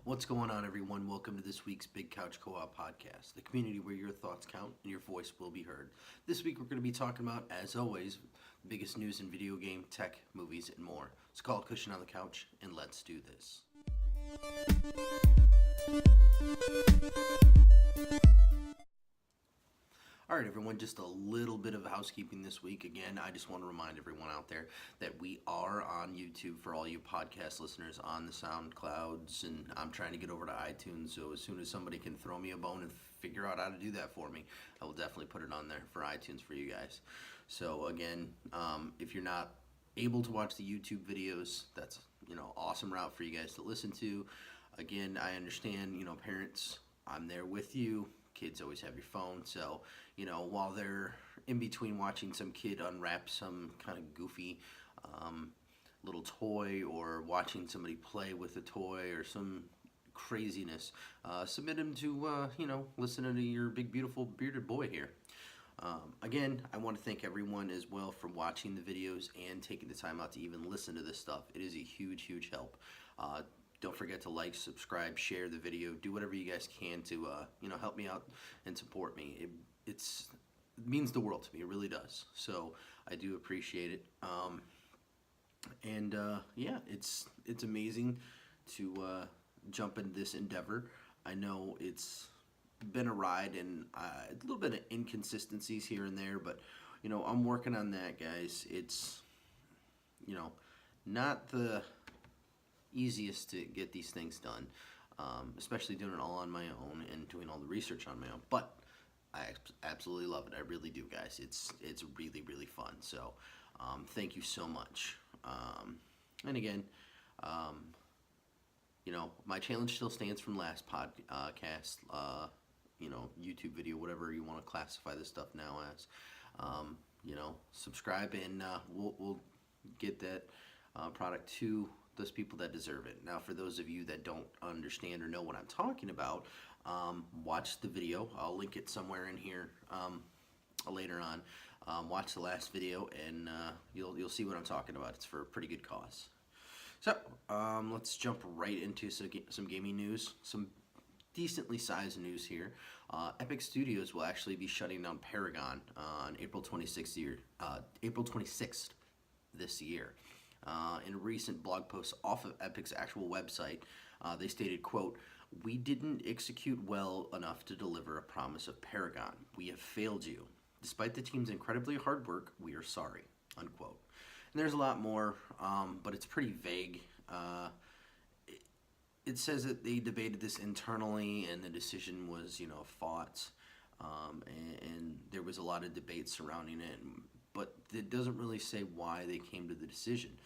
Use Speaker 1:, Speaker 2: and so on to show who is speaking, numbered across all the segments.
Speaker 1: What's going on, everyone? Welcome to this week's Big Couch Co-op podcast, the community where your thoughts count and your voice will be heard. This week, we're going to be talking about, as always, the biggest news in video game, tech, movies, and more. It's called Cushion on the Couch, and let's do this. All right, everyone, just a little bit of housekeeping this week. Again, I just want to remind everyone out there that we are on YouTube for all you podcast listeners on the SoundClouds, and I'm trying to get over to iTunes, so as soon as somebody can throw me a bone and figure out how to do that for me, I will definitely put it on there for iTunes for you guys. So again, if you're not able to watch the YouTube videos, that's, awesome route for you guys to listen to. Again, I understand, parents, I'm there with you. Kids always have your phone, so while they're in between watching some kid unwrap some kind of goofy little toy or watching somebody play with a toy or some craziness, submit them to listening to your big beautiful bearded boy here. Again, I want to thank everyone as well for watching the videos and taking the time out to even listen to this stuff. It is a huge help. Don't forget to like, subscribe, share the video, do whatever you guys can to help me out and support me. It means the world to me. It really does. So I do appreciate it. It's amazing to jump into this endeavor. I know it's been a ride and a little bit of inconsistencies here and there, but I'm working on that, guys. It's not the easiest to get these things done, especially doing it all on my own and doing all the research on my own, but I absolutely love it. I really do, guys. It's really fun. So thank you so much. And again, my challenge still stands from last podcast, YouTube video, whatever you want to classify this stuff now as. Subscribe and we'll get that product to those people that deserve it. Now, for those of you that don't understand or know what I'm talking about, watch the video. I'll link it somewhere in here later on. Watch the last video and you'll see what I'm talking about. It's for a pretty good cause. So let's jump right into some gaming news. Some decently sized news here. Epic Studios will actually be shutting down Paragon on April 26th this year. In a recent blog post off of Epic's actual website, they stated, quote, "We didn't execute well enough to deliver a promise of Paragon. We have failed you. Despite the team's incredibly hard work, we are sorry," unquote. And there's a lot more, but it's pretty vague. It says that they debated this internally and the decision was, fought, and there was a lot of debate surrounding it, but it doesn't really say why they came to the decision.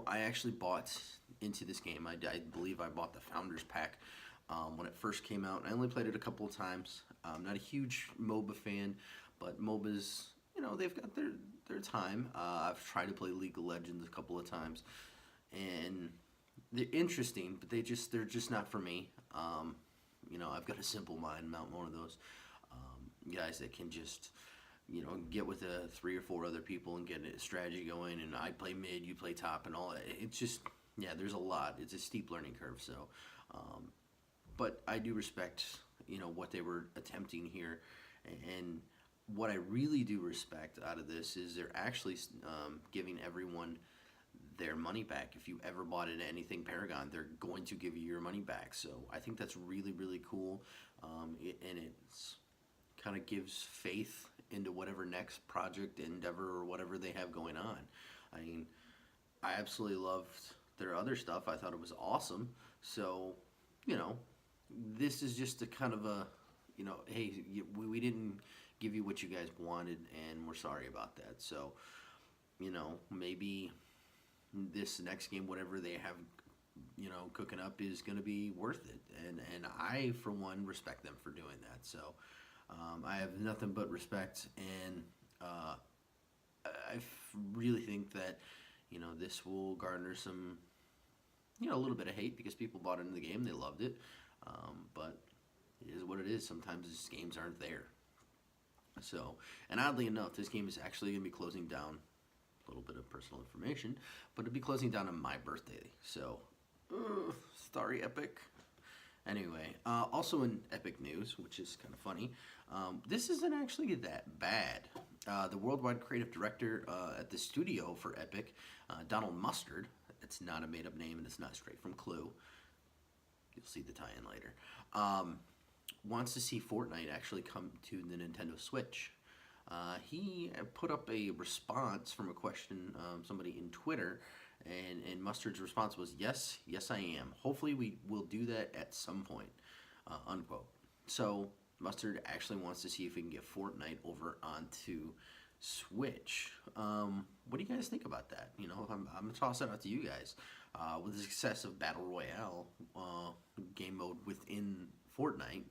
Speaker 1: I actually bought into this game. I believe I bought the Founders Pack when it first came out. I only played it a couple of times. I'm not a huge MOBA fan, but MOBAs, they've got their time. I've tried to play League of Legends a couple of times, and they're interesting, but they're just not for me. I've got a simple mind. I'm not one of those guys that can just get with 3 or 4 other people and get a strategy going, and I play mid, you play top, and all that. It's just, there's a lot. It's a steep learning curve. So, but I do respect, what they were attempting here, and what I really do respect out of this is they're actually giving everyone their money back. If you ever bought into anything Paragon, they're going to give you your money back. So I think that's really cool, and it's kind of gives faith into whatever next project, endeavor, or whatever they have going on. I mean, I absolutely loved their other stuff. I thought it was awesome. So, this is just a kind of a, hey, we didn't give you what you guys wanted, and we're sorry about that. So, maybe this next game, whatever they have, cooking up, is going to be worth it. And I, for one, respect them for doing that. So, I have nothing but respect, and I really think that, this will garner some, a little bit of hate because people bought into the game, they loved it, but it is what it is. Sometimes these games aren't there. So, and oddly enough, this game is actually going to be closing down, a little bit of personal information, but it'll be closing down on my birthday. So, Sorry, Epic. Anyway, also in Epic news, which is kind of funny, this isn't actually that bad. The worldwide creative director at the studio for Epic, Donald Mustard, it's not a made up name and it's not straight from Clue. You'll see the tie in later. Wants to see Fortnite actually come to the Nintendo Switch. He put up a response from a question somebody in Twitter, and Mustard's response was, "Yes, yes, I am. Hopefully, we will do that at some point." Unquote. So Mustard actually wants to see if we can get Fortnite over onto Switch. What do you guys think about that? I'm gonna toss it out to you guys. With the success of Battle Royale game mode within Fortnite,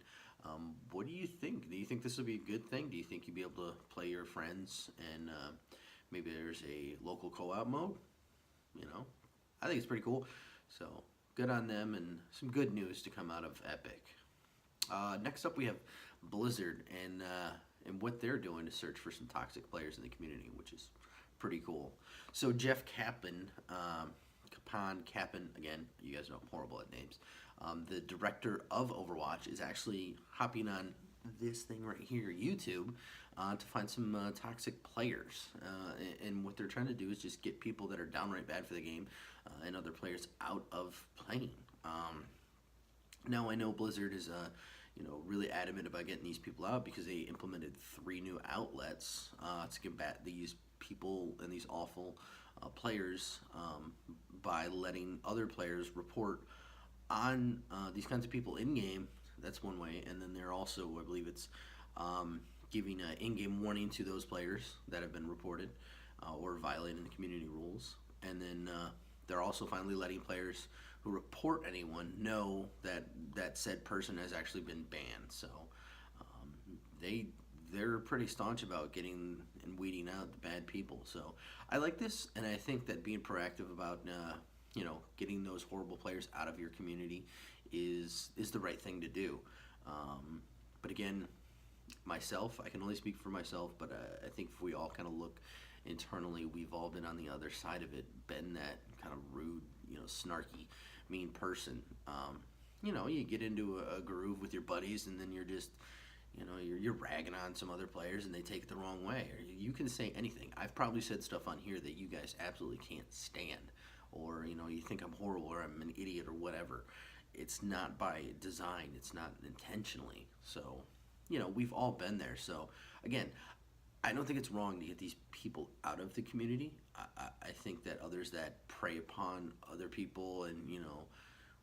Speaker 1: what do you think? Do you think this will be a good thing? Do you think you'll be able to play your friends and maybe there's a local co-op mode? I think it's pretty cool. So good on them, and some good news to come out of Epic. Next up, we have Blizzard and what they're doing to search for some toxic players in the community, which is pretty cool. So Jeff Kaplan, again, you guys know I'm horrible at names. The director of Overwatch is actually hopping on this thing right here, YouTube, to find some toxic players. And what they're trying to do is just get people that are downright bad for the game and other players out of playing. Now I know Blizzard is really adamant about getting these people out because they implemented 3 new outlets to combat these people and these awful players by letting other players report on these kinds of people in game. That's one way, and then they're also, I believe it's giving an in-game warning to those players that have been reported or violating the community rules, and then they're also finally letting players who report anyone know that that said person has actually been banned. So they're pretty staunch about getting and weeding out the bad people. So I like this, and I think that being proactive about getting those horrible players out of your community is the right thing to do. But again, myself, I can only speak for myself, but I think if we all kind of look internally, we've all been on the other side of it, been that kind of rude, snarky, mean person. You get into a groove with your buddies, and then you're just, you're ragging on some other players, and they take it the wrong way. Or you can say anything. I've probably said stuff on here that you guys absolutely can't stand, or you think I'm horrible or I'm an idiot or whatever. It's not by design. It's not intentionally. So, we've all been there. So, again, I don't think it's wrong to get these people out of the community. I think that others that prey upon other people, and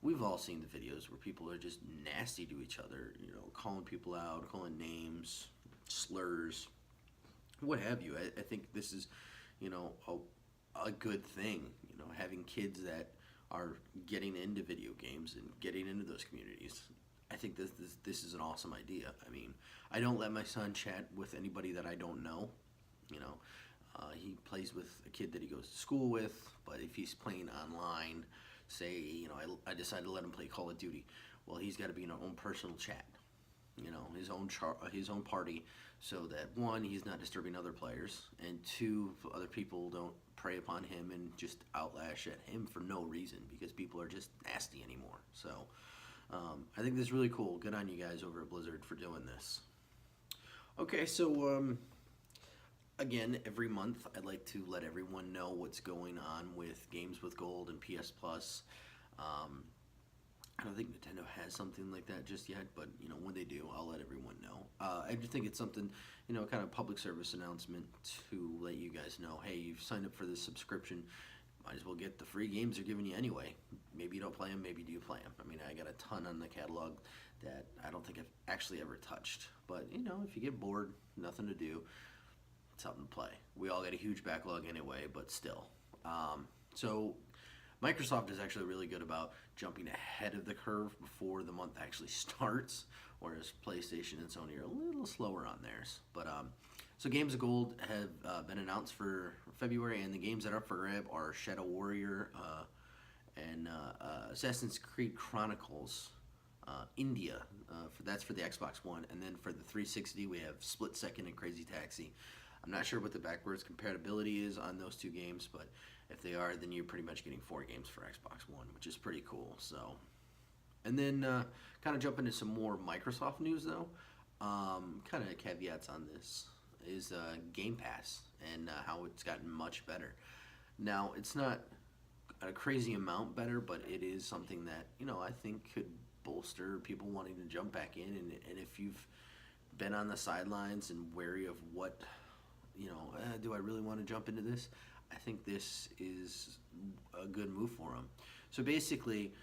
Speaker 1: we've all seen the videos where people are just nasty to each other, calling people out, calling names, slurs, what have you. I think this is, a good thing, having kids that are getting into video games and getting into those communities. I think this is an awesome idea. I mean, I don't let my son chat with anybody that I don't know. He plays with a kid that he goes to school with, but if he's playing online, say, I decided to let him play Call of Duty, well, he's got to be in our own personal chat, his own party, so that one, he's not disturbing other players, and two, other people don't prey upon him and just outlash at him for no reason, because people are just nasty anymore. So I think this is really cool. Good on you guys over at Blizzard for doing this. Okay, so again, every month I'd like to let everyone know what's going on with Games with Gold and PS Plus. I don't think Nintendo has something like that just yet, but when they do, I'll let everyone know. I just think it's something, kind of public service announcement to let you guys know, hey, you've signed up for this subscription, might as well get the free games they're giving you anyway. Maybe you don't play them, maybe you do play them. I mean, I got a ton on the catalog that I don't think I've actually ever touched. But, if you get bored, nothing to do, something to play. We all got a huge backlog anyway, but still. So Microsoft is actually really good about jumping ahead of the curve before the month actually starts, whereas PlayStation and Sony are a little slower on theirs. But so Games of Gold have been announced for February, and the games that are up for grab are Shadow Warrior and Assassin's Creed Chronicles India. That's for the Xbox One, and then for the 360 we have Split Second and Crazy Taxi. I'm not sure what the backwards compatibility is on those two games, but If they are, then you're pretty much getting 4 games for Xbox One, which is pretty cool. So, and then kind of jump into some more Microsoft news though. Kind of caveats on this is Game Pass and how it's gotten much better. Now, it's not a crazy amount better, but it is something that I think could bolster people wanting to jump back in. And if you've been on the sidelines and wary of what do I really want to jump into this? I think this is a good move for them. So basically,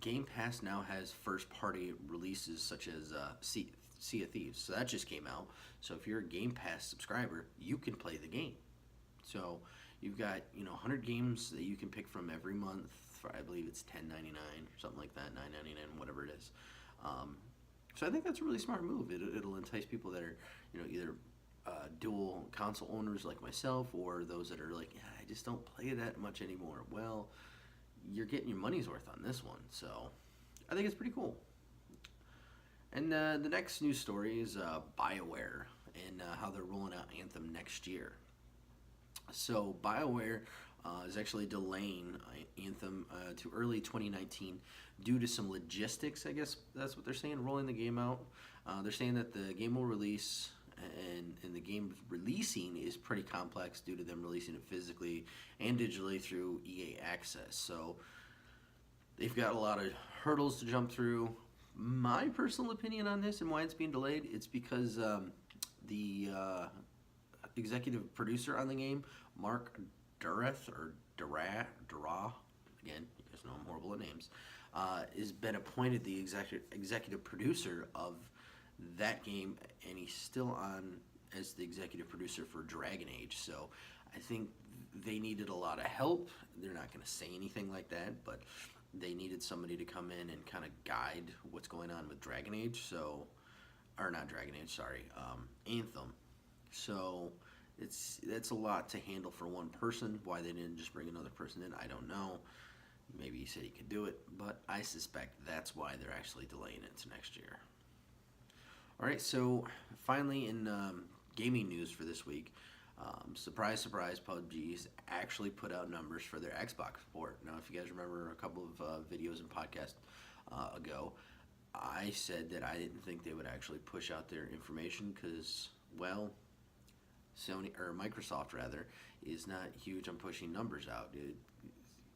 Speaker 1: Game Pass now has first-party releases such as Sea of Thieves. So that just came out. So if you're a Game Pass subscriber, you can play the game. So you've got 100 games that you can pick from every month. For, I believe it's $10.99 or something like that, $9.99, whatever it is. So I think that's a really smart move. It'll entice people that are either dual console owners like myself, or those that are like, yeah, I just don't play that much anymore. Well, you're getting your money's worth on this one, so I think it's pretty cool. And the next news story is BioWare and how they're rolling out Anthem next year. So BioWare is actually delaying Anthem to early 2019 due to some logistics, I guess that's what they're saying, rolling the game out. They're saying that the game will release, and the game releasing is pretty complex due to them releasing it physically and digitally through EA Access. So they've got a lot of hurdles to jump through. My personal opinion on this and why it's being delayed, it's because the executive producer on the game, Mark Dureth, or Dura, again, you guys know I'm horrible at names, has been appointed the executive producer of that game, and he's still on as the executive producer for Dragon Age. So I think they needed a lot of help. They're not going to say anything like that, but they needed somebody to come in and kind of guide what's going on with Dragon Age. So, or not Dragon Age, sorry, Anthem. So that's a lot to handle for one person. Why they didn't just bring another person in, I don't know. Maybe he said he could do it, but I suspect that's why they're actually delaying it to next year. All right, so finally in gaming news for this week, surprise, surprise, PUBG's actually put out numbers for their Xbox port. Now, if you guys remember a couple of videos and podcasts ago, I said that I didn't think they would actually push out their information because, well, Sony, or Microsoft rather, is not huge on pushing numbers out.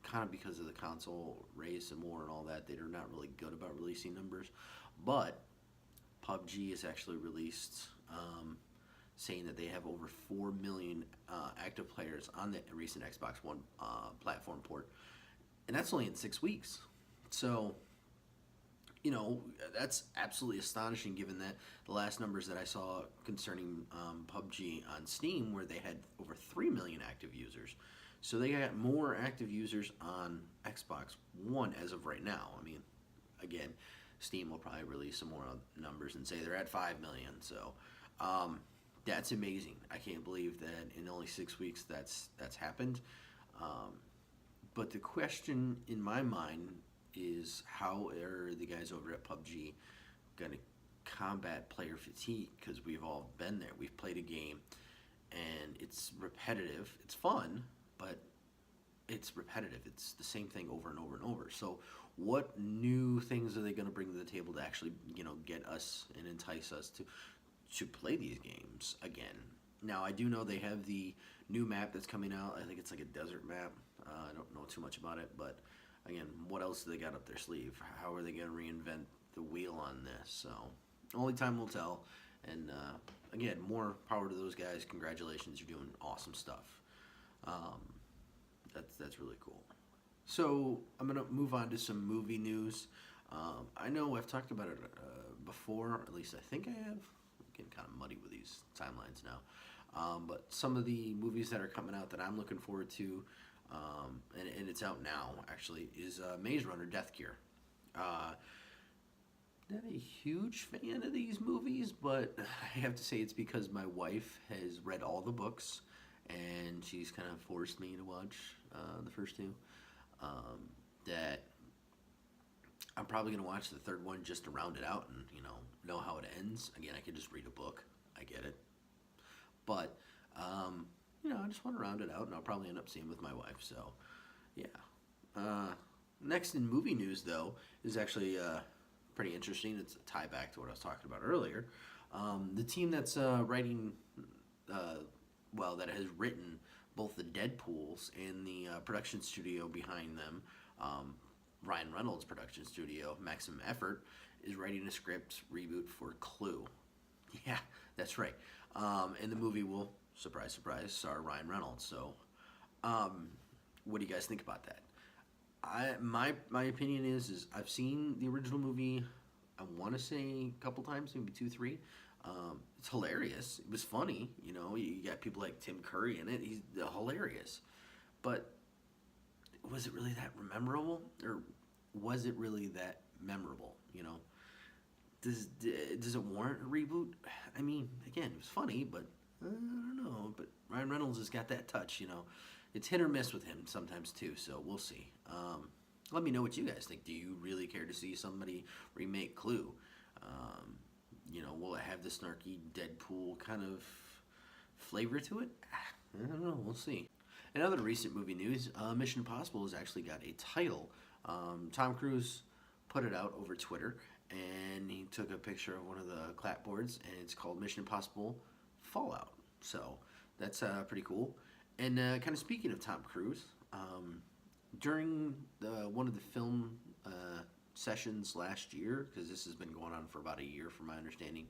Speaker 1: Kind of because of the console race and war and all that, they're not really good about releasing numbers. But PUBG has actually released saying that they have over 4 million active players on the recent Xbox One platform port. And that's only in 6 weeks. So, that's absolutely astonishing given that the last numbers that I saw concerning PUBG on Steam where they had over 3 million active users. So they got more active users on Xbox One as of right now. I mean, again, Steam will probably release some more numbers and say they're at 5 million. So that's amazing. I can't believe that in only 6 weeks that's happened. But the question in my mind is, how are the guys over at PUBG going to combat player fatigue? Because we've all been there. We've played a game and it's repetitive. It's fun, but it's repetitive. It's the same thing over and over and over. So what new things are they going to bring to the table to actually, get us and entice us to play these games again? Now, I do know they have the new map that's coming out. I think it's like a desert map. I don't know too much about it, but again, what else do they got up their sleeve? How are they going to reinvent the wheel on this? So only time will tell. And again, more power to those guys. Congratulations, you're doing awesome stuff. That's really cool. So I'm going to move on to some movie news. I know I've talked about it before, at least I think I have. I'm getting kind of muddy with these timelines now. But some of the movies that are coming out that I'm looking forward to, and it's out now actually, is Maze Runner Death Cure. Not a huge fan of these movies, but I have to say it's because my wife has read all the books and she's kind of forced me to watch the first two. That I'm probably going to watch the third one just to round it out and, know how it ends. Again, I could just read a book. I get it. But I just want to round it out, and I'll probably end up seeing with my wife. So, yeah. Uh, Next in movie news, though, is actually pretty interesting. It's a tie back to what I was talking about earlier. The team that's writing, that has written both the Deadpools and the production studio behind them, um, Ryan Reynolds' production studio, Maximum Effort, is writing a script reboot for Clue. Yeah, that's right. And the movie will, surprise, surprise, star Ryan Reynolds. So, um, what do you guys think about that? My opinion is I've seen the original movie. I want to say a couple times, maybe two, three. It's hilarious. It was funny. You got people like Tim Curry in it. He's hilarious. But was it really that memorable, or was it really that memorable? Does it warrant a reboot? I mean, again, it was funny, but I don't know. But Ryan Reynolds has got that touch. It's hit or miss with him sometimes too. So we'll see. Let me know what you guys think. Do you really care to see somebody remake Clue? Will it have the snarky Deadpool kind of flavor to it? I don't know. We'll see. In other recent movie news, Mission Impossible has actually got a title. Tom Cruise put it out over Twitter, and he took a picture of one of the clapboards, and it's called Mission Impossible Fallout. So that's pretty cool. And kind of speaking of Tom Cruise, during one of the film sessions last year, because this has been going on for about a year, from my understanding,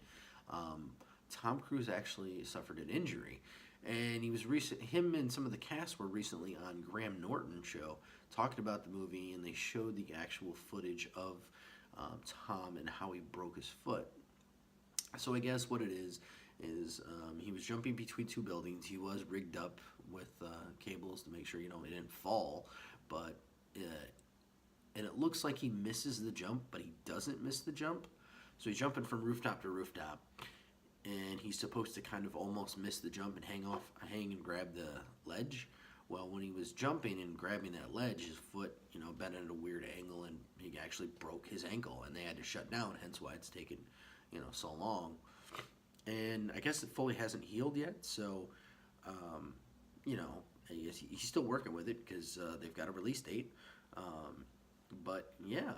Speaker 1: Tom Cruise actually suffered an injury, and him and some of the cast were recently on Graham Norton show talking about the movie, and they showed the actual footage of Tom and how he broke his foot. So I guess what it is he was jumping between two buildings. He was rigged up with cables to make sure it didn't fall, but and it looks like he misses the jump, but he doesn't miss the jump. So he's jumping from rooftop to rooftop, and he's supposed to kind of almost miss the jump and hang and grab the ledge. Well, when he was jumping and grabbing that ledge, his foot, bent at a weird angle, and he actually broke his ankle, and they had to shut down. Hence why it's taken, so long. And I guess it fully hasn't healed yet. So, I guess he's still working with it because they've got a release date. But yeah,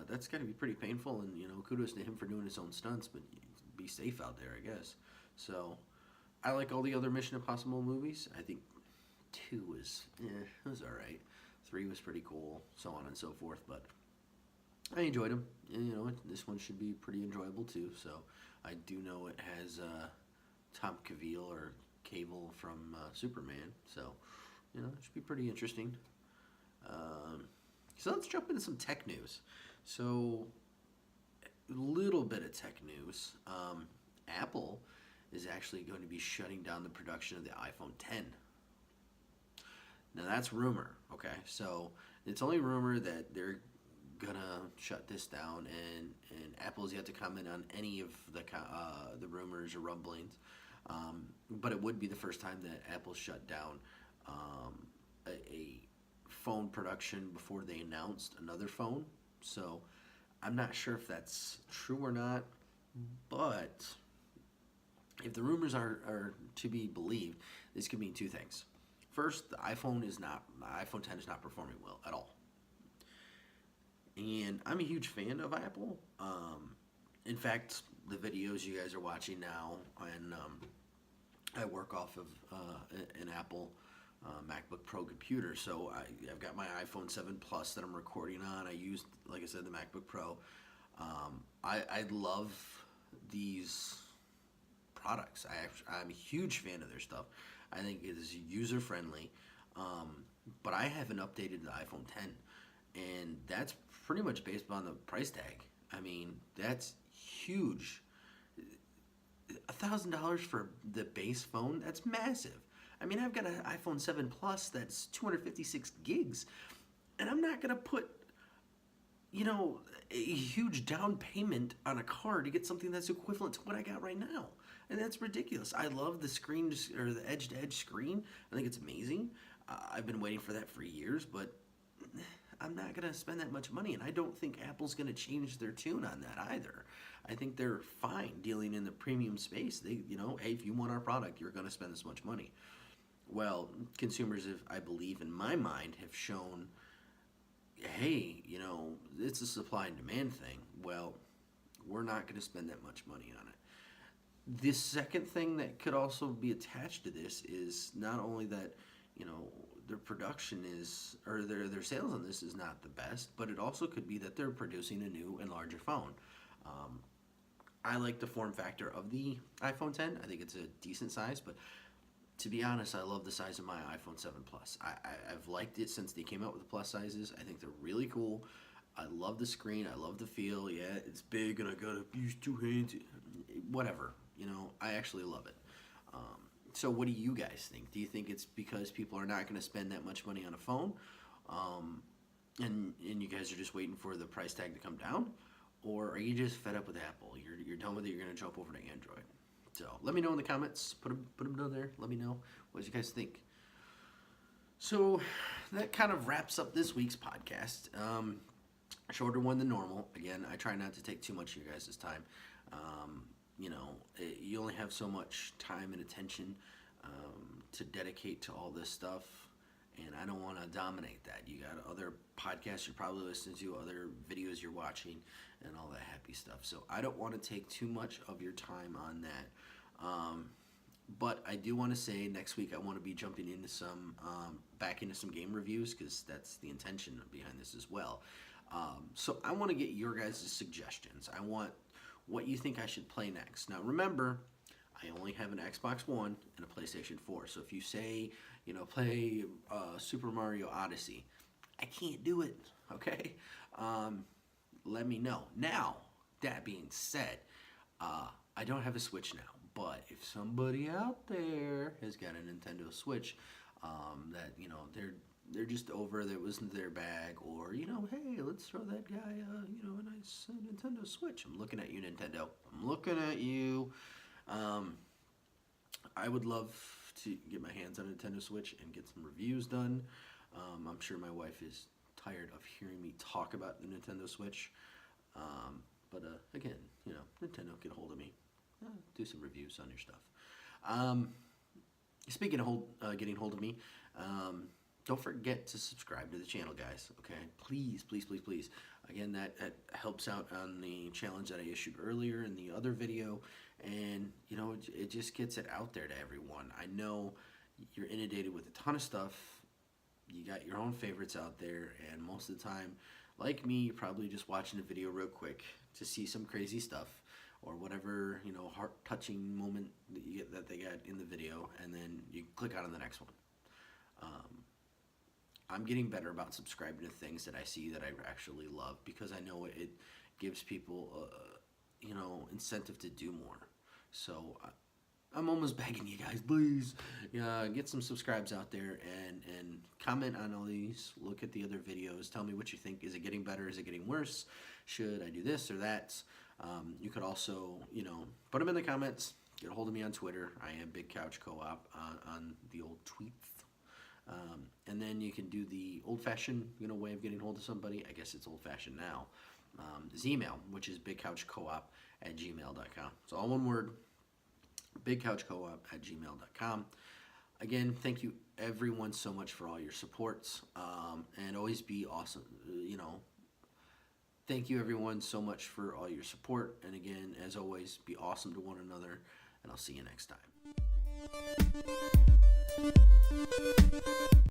Speaker 1: that's got to be pretty painful, and kudos to him for doing his own stunts. But be safe out there, I guess. So, I like all the other Mission Impossible movies. I think 2 was all right. 3 was pretty cool, so on and so forth. But I enjoyed them. And, this one should be pretty enjoyable too. So I do know it has Tom Cavill or Cable from Superman. So it should be pretty interesting. So let's jump into some tech news. So a little bit of tech news. Apple is actually going to be shutting down the production of the iPhone 10. Now that's rumor, okay? So it's only rumor that they're gonna shut this down, and Apple's yet to comment on any of the rumors or rumblings. But it would be the first time that Apple shut down a phone production before they announced another phone. So I'm not sure if that's true or not, but if the rumors are to be believed, this could mean two things. First, the iPhone 10 is not performing well at all. And I'm a huge fan of Apple. In fact, the videos you guys are watching now, and I work off of an Apple MacBook Pro computer. So I've got my iPhone 7 Plus that I'm recording on. I used, like I said, the MacBook Pro. I love these products. I'm a huge fan of their stuff. I think it is user friendly, but I haven't updated the iPhone 10, and that's pretty much based on the price tag. I mean, that's huge. $1,000 for the base phone, that's massive. I mean, I've got an iPhone 7 Plus that's 256 gigs, and I'm not gonna put, a huge down payment on a car to get something that's equivalent to what I got right now. And that's ridiculous. I love the screen, or the edge-to-edge screen. I think it's amazing. I've been waiting for that for years, but I'm not going to spend that much money, and I don't think Apple's going to change their tune on that either. I think they're fine dealing in the premium space. They, hey, if you want our product, you're going to spend this much money. Well, consumers have, I believe, in my mind, have shown, hey, it's a supply and demand thing. Well, we're not going to spend that much money on it. The second thing that could also be attached to this is not only that, their production is, or their sales on this is not the best, but it also could be that they're producing a new and larger phone. Um, I like the form factor of the iPhone 10. I think it's a decent size, but to be honest, I love the size of my iPhone 7 Plus. I've liked it since they came out with the plus sizes. I think they're really cool. I love the screen. I love the feel. Yeah, it's big and I gotta use two hands. Whatever. I actually love it. So what do you guys think? Do you think it's because people are not going to spend that much money on a phone, and you guys are just waiting for the price tag to come down, or are you just fed up with Apple? You're done with it. You're going to jump over to Android. So let me know in the comments. Put them down there. Let me know what you guys think. So that kind of wraps up this week's podcast. Shorter one than normal. Again, I try not to take too much of your guys' time. You only have so much time and attention to dedicate to all this stuff, and I don't want to dominate that. You got other podcasts you're probably listening to, other videos you're watching, and all that happy stuff. So I don't want to take too much of your time on that. But I do want to say next week I want to be jumping into back into some game reviews, because that's the intention behind this as well. So I want to get your guys' suggestions. I want what you think I should play next. Now remember, I only have an Xbox One and a PlayStation 4. So if you say, play Super Mario Odyssey, I can't do it, okay? Let me know. Now, that being said, I don't have a Switch now, but if somebody out there has got a Nintendo Switch that, they're just over, that wasn't their bag, or, hey, let's throw that guy, a nice Nintendo Switch. I'm looking at you, Nintendo. I'm looking at you. I would love to get my hands on a Nintendo Switch and get some reviews done. I'm sure my wife is tired of hearing me talk about the Nintendo Switch. But again, Nintendo, get a hold of me. Do some reviews on your stuff. Speaking of getting hold of me, don't forget to subscribe to the channel, guys. Okay, please, please, please, please. Again, that helps out on the challenge that I issued earlier in the other video, and it just gets it out there to everyone. I know you're inundated with a ton of stuff. You got your own favorites out there, and most of the time, like me, you're probably just watching a video real quick to see some crazy stuff, or whatever, heart-touching moment that they got in the video, and then you click on the next one. I'm getting better about subscribing to things that I see that I actually love, because I know it gives people, incentive to do more. So I'm almost begging you guys, please, get some subscribes out there and comment on all these. Look at the other videos. Tell me what you think. Is it getting better? Is it getting worse? Should I do this or that? You could also, put them in the comments. Get a hold of me on Twitter. I am Big Couch Co-op on the old tweets. And then you can do the old-fashioned, way of getting hold of somebody. I guess it's old-fashioned now. Is email, which is bigcouchcoop@gmail.com. It's all one word, bigcouchcoop@gmail.com. Again, thank you everyone so much for all your supports, and always be awesome. Thank you everyone so much for all your support, and again, as always, be awesome to one another, and I'll see you next time.